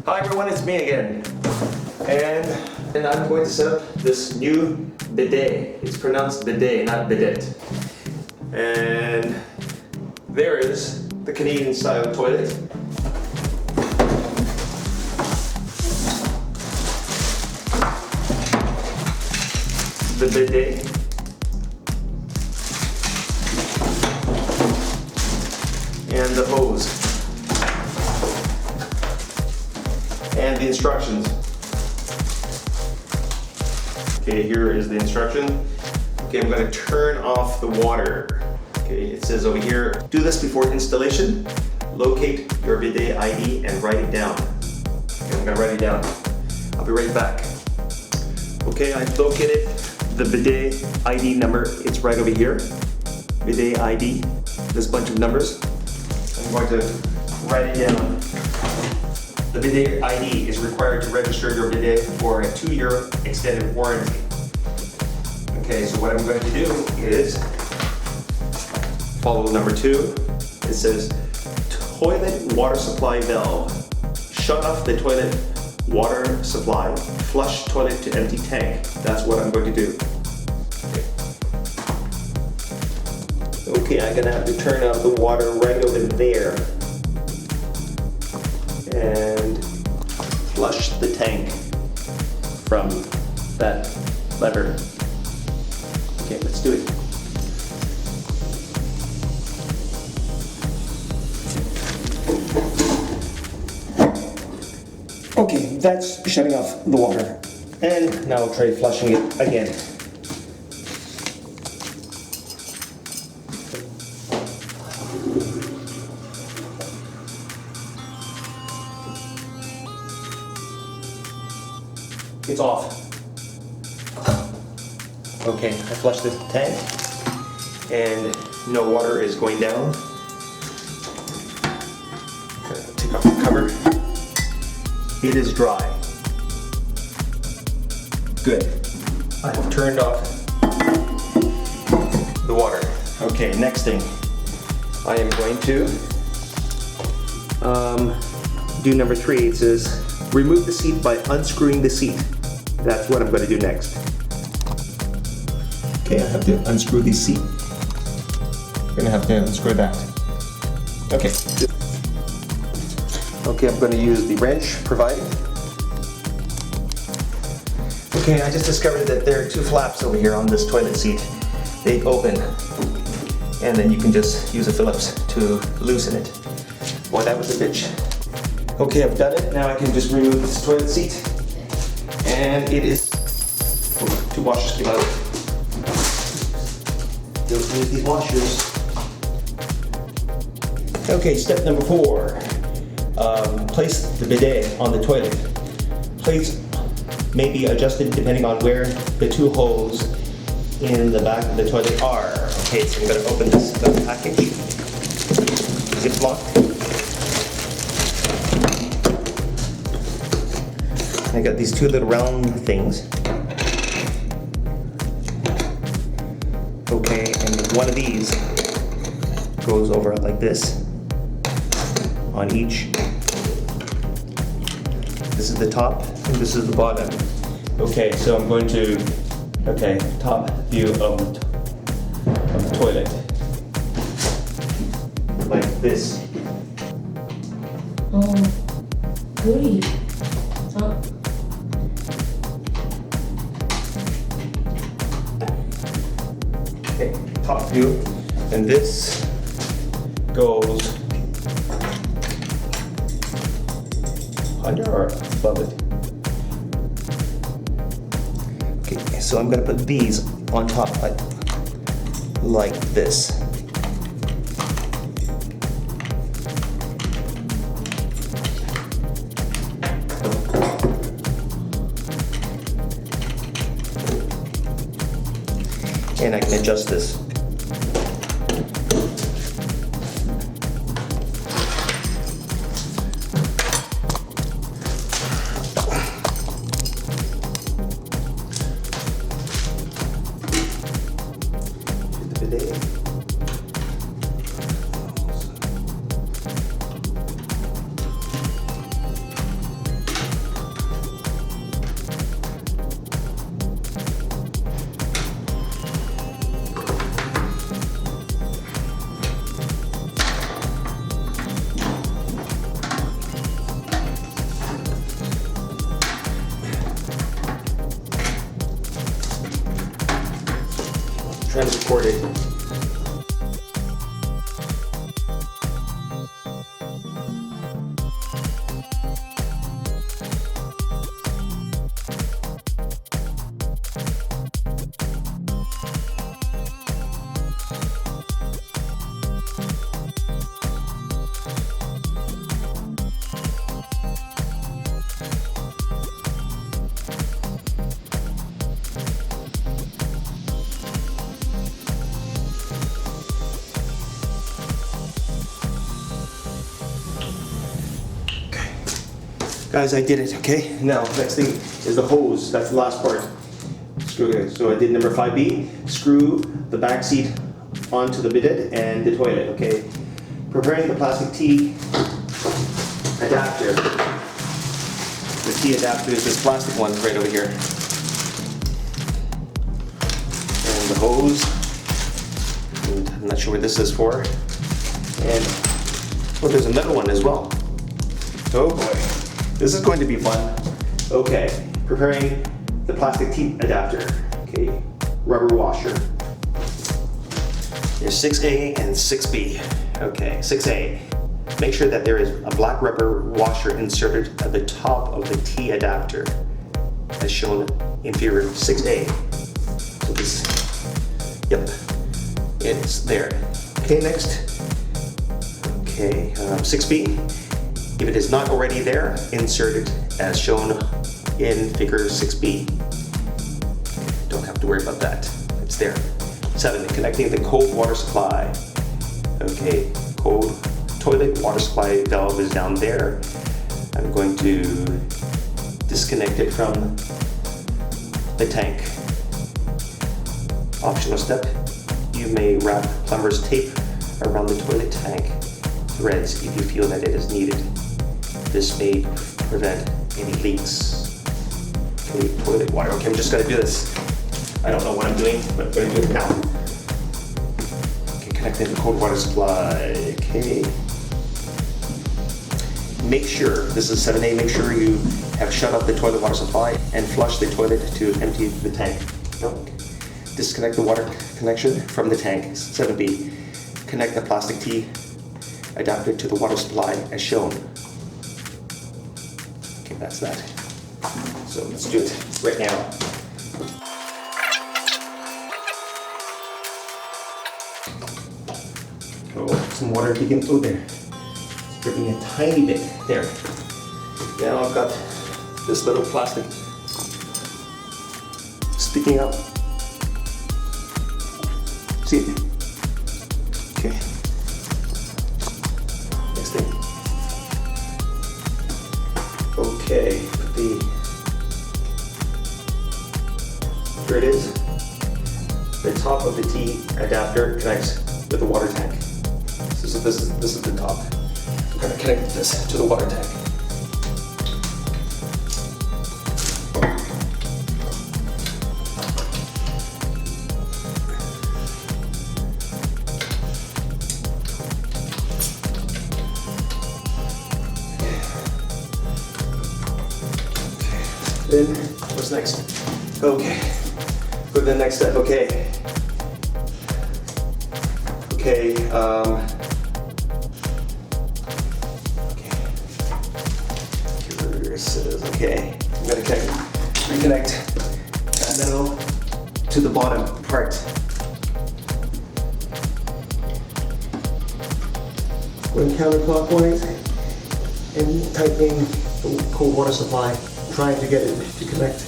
Hi everyone, it's me again. And I'm going to set up this new bidet. It's pronounced bidet, not bidet. And there is the Canadian style toilet. The bidet. And the hose. And the instructions. Okay, here is the instruction. Okay, I'm going to turn off the water. Okay, it says over here, do this before installation. Locate your bidet ID and write it down. Okay, I'm going to write it down. I'll be right back. Okay, I've located the bidet ID number. It's right over here. Bidet ID. This bunch of numbers. I'm going to write it down. The bidet ID is required to register your bidet for a 2-year extended warranty. Okay, so what I'm going to do is follow number 2. It says toilet water supply valve. Shut off the toilet water supply. Flush toilet to empty tank. That's what I'm going to do. Okay, I'm gonna have to turn off the water right over there. And flush the tank from that lever. Okay, let's do it. Okay, that's shutting off the water. And now I'll try flushing it again. It's off. Okay, I flushed the tank and no water is going down. Take off the cover. It is dry. Good. I've turned off the water. Okay, next thing. I am going to do number 3. It says remove the seat by unscrewing the seat. That's what I'm going to do next. Okay, I have to unscrew the seat. I'm going to have to unscrew that. Okay. Okay, I'm going to use the wrench provided. Okay, I just discovered that there are 2 flaps over here on this toilet seat. They open, and then you can just use a Phillips to loosen it. Boy, that was a bitch. Okay, I've done it. Now I can just remove this toilet seat. And it is... Oh, 2 washers came out. Don't use these washers. Okay, step number 4. Place the bidet on the toilet. Plates may be adjusted depending on where the 2 holes in the back of the toilet are. Okay, so I'm going to open this package. Ziploc. I got these 2 little round things. Okay, and one of these goes over like this on each. This is the top and this is the bottom. Okay, so I'm going to, top view of the toilet. Like this. Oh, goody. Okay, top view, and this goes under or above it. Okay, so I'm gonna put these on top like this. And I can adjust this. trying to record it. Guys, I did it, okay? Now, next thing is the hose. That's the last part. Screw it. So I did number 5B. Screw the back seat onto the bidet and the toilet, okay? Preparing the plastic T adapter. The T adapter is this plastic one right over here. And the hose. And I'm not sure what this is for. And, oh, there's a metal one as well. Oh boy. This is going to be fun. Okay, preparing the plastic T adapter. Okay, rubber washer. There's 6A and 6B. Okay, 6A. Make sure that there is a black rubber washer inserted at the top of the T adapter, as shown in figure 6A. So this, yep, it's there. Okay, next. Okay, 6B. If it is not already there, insert it as shown in figure 6B. Don't have to worry about that. It's there. 7, connecting the cold water supply. Okay, cold toilet water supply valve is down there. I'm going to disconnect it from the tank. Optional step, you may wrap plumber's tape around the toilet tank threads if you feel that it is needed. This may prevent any leaks. Okay, toilet water. Okay, I'm just gonna do this. I don't know what I'm doing, but I'm gonna do it now. Okay, connecting the cold water supply. Okay. Make sure, this is 7A, make sure you have shut off the toilet water supply and flush the toilet to empty the tank. Okay. Disconnect the water connection from the tank. 7B, connect the plastic T adapter to the water supply as shown. Okay, that's that. So let's do it right now. Oh, some water beginning. Oh, there. It's dripping a tiny bit. There. Now I've got this little plastic sticking up. See it? Okay. Next thing. Okay, here it is. The top of the T adapter connects with the water tank. So this is the top. I'm gonna connect this to the water tank. Then, what's next? Okay, go to the next step, okay. Okay, here it says, okay. I'm gonna reconnect that middle to the bottom part. Going counterclockwise and tightening the cold water supply. Trying to get it to connect.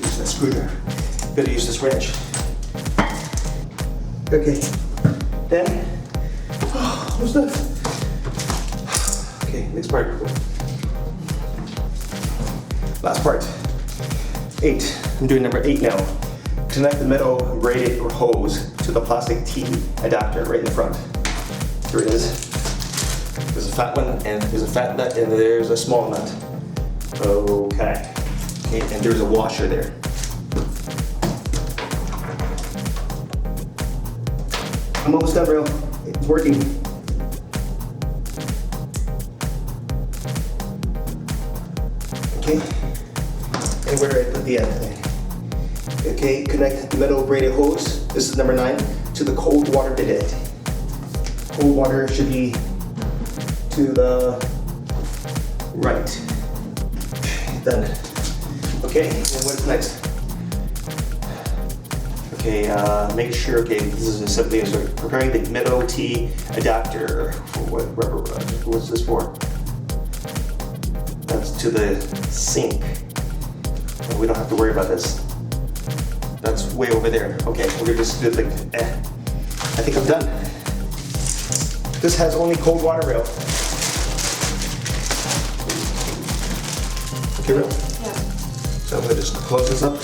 Use that screwdriver. Better use this wrench. Okay. Then, what's that? Okay, next part. Last part. 8. I'm doing number 8 now. Connect the metal braided hose to the plastic T adapter right in the front. Here it is. There's a fat one, and there's a fat nut, and there's a small nut. Okay. Okay, and there's a washer there. I'm almost done, bro. It's working. Okay. and where I put the end. Okay, connect the metal braided hose, this is number 9, to the cold water bidet. Cold water should be to the right. Done. Okay, and what's next? Okay, make sure, okay, this is assembly, so preparing the metal T adapter. For what rubber, what's this for? That's to the sink. We don't have to worry about this. That's way over there. Okay, we're gonna just do it like, I think I'm done. This has only cold water rail. Okay, rail? Yeah. So I'm gonna just close this up.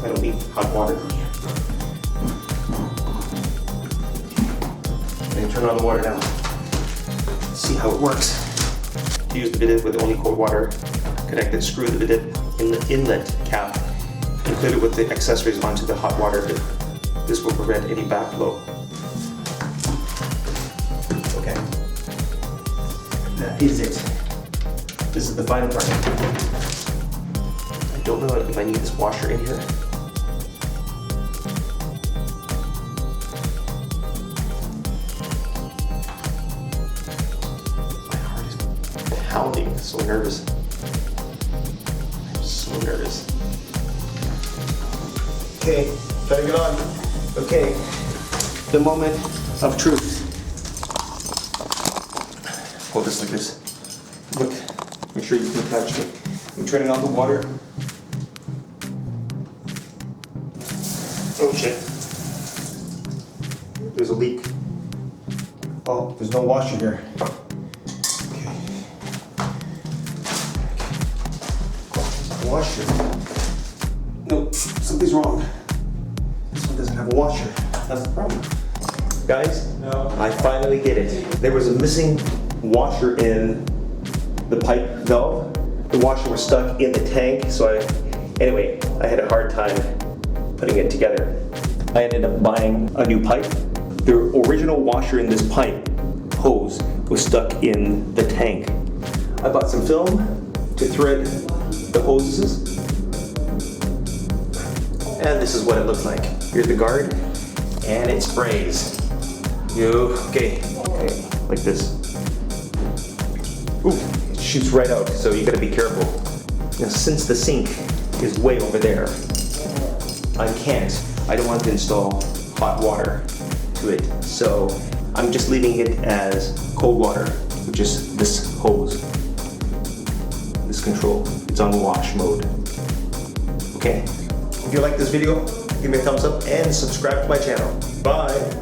I don't need hot water. And turn on the water now. Let's see how it works. To use the bidet with only cold water connected, screw the bidet in the inlet cap included with the accessories onto the hot water bit. This will prevent any backflow. Okay. That is it. This is the final part. I don't know if I need this washer in here. Pounding, so nervous. I'm so nervous. Okay, turning it on. Okay, the moment of truth. Hold this like this. Look, make sure you can catch me. I'm turning on the water. Oh shit. There's a leak. Oh, there's no washer here. Washer. No, something's wrong. This one doesn't have a washer. That's the problem. Guys, no. I finally get it. There was a missing washer in the pipe valve. The washer was stuck in the tank, so anyway, I had a hard time putting it together. I ended up buying a new pipe. The original washer in this pipe hose was stuck in the tank. I bought some film to thread the hoses, and this is what it looks like. Here's the guard, and it sprays. Okay, like this. Ooh, it shoots right out, so you gotta be careful. Now, since the sink is way over there, I don't want to install hot water to it, so I'm just leaving it as cold water, which is this hose. This control, it's on wash mode. Okay, if you like this video, give me a thumbs up and subscribe to my channel. Bye.